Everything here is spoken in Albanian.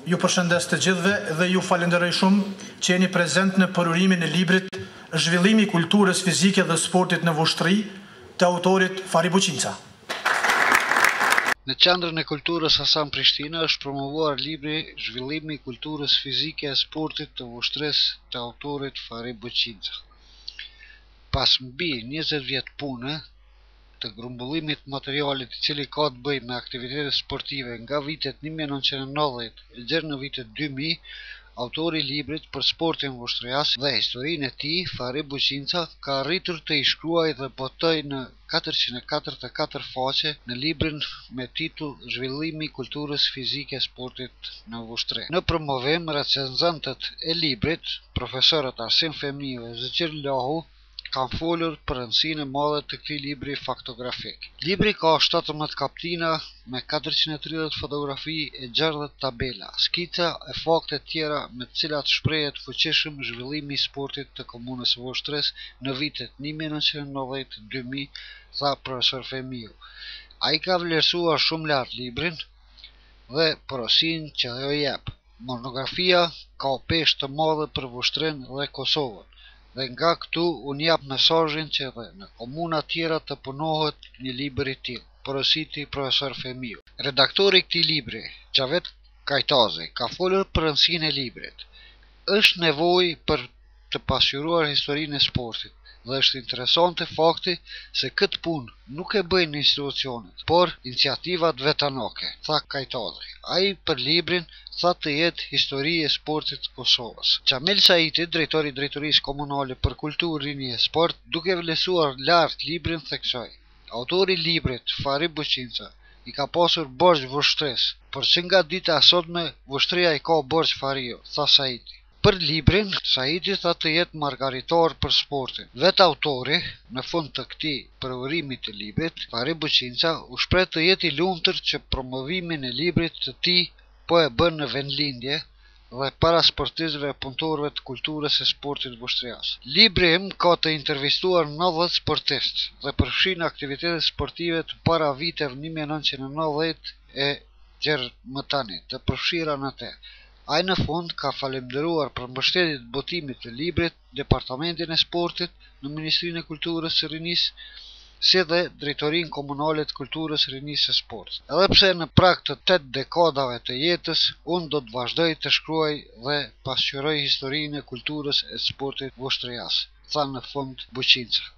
Ju përshëndes të gjithëve dhe ju falenderoj shumë që jeni prezent në përurimin e librit Zhvillimi i kulturës fizike dhe sportit në Vushtrri të autorit Fari Buqinca. Në qendrën e kulturës Hasan Prishtina është promovuar libri Zhvillimi i kulturës fizike e sportit të Vushtrisë të autorit Fari Buqinca. Pas mbi 20 vjet pune të grumbullimit materialit i cili ka të bëjë me aktivitete sportive nga vitet 1990 deri në vitet 2000, autori i librit për sportin vushtrias dhe historinë e tij, Fari Buqinca, ka arritur të i shkruajë dhe botoj në 444 faqe në librin me titull Zhvillimi i kulturës fizike e sportit në Vushtri. Në promovim, recenzentët e librit, profesorët Arsim Femiu e Zëqir Lahu, kanë folur për rëndësinë e madhe të këtij libri faktografik. Libri ka 17 kaptina me 430 fotografi e 60 tabela, skica e fakte tjera me të cilat shprehet fuqishëm zhvillimi i sportit të komunës së Vushtrisë në vitet 1990-2000, tha profesor Femiu. Ai ka vlerësuar shumë lart librin dhe porosinë që ajo jep. Monografia ka peshë të madhe për Vushtrinë dhe Kosovën. Dhe nga këtu unë jap mesazhin që edhe në komuna tjera të punohet një libër i tillë, porositi profesor Femiu. Redaktori i këtij libri, Xhavet Kajtazi, ka folur për rëndësinë e librit. Është nevojë për të pasqyruar historinë e sportit dhe është interesante fakti se këtë punë nuk e bëjnë institucionet, por iniciativat vetanake, tha Kajtazi. Ai për librin tha të jetë histori e sportit të Kosovës. Xhamil Saiti, drejtori i Drejtorisë Komunale për Kulturë, Rini e Sport, duke vlerësuar lart librin theksoi: autori i librit, Fari Buqinca, i ka pasur borxh Vushtrisë, por që nga dita e sotme Vushtria i ka borxh Fariu, tha Saiti. Për librin, Saiti tha të jetë margaritar për sportin. Vetë autori, në fund të këtij përurimi të librit, Fari Buqinca, u shpreh të jetë i lumtur që promovimin e librit të tij po e bën në vendlindje dhe para sportistëve e punëtorëve të kulturës e sportit vushtrias. Libri im ka të intervistuar 90 sportistë dhe përfshin aktivitete sportive të para viteve 1990 e gjerë më tani, të përfshira në te. Ai në fund ka falenderuar për mbështetjen e botimit të librit Departamentin e Sportit në Ministrinë e Kulturës së Rinisë, si dhe Drejtorinë Komunale të Kulturës, Rinisë e Sportit. Edhe pse në prag të 8 dekadave të jetës, unë do të vazhdoj të shkruaj dhe pasqyroj historinë e kulturës e sportit vushtrias, tha në fund Buqinca.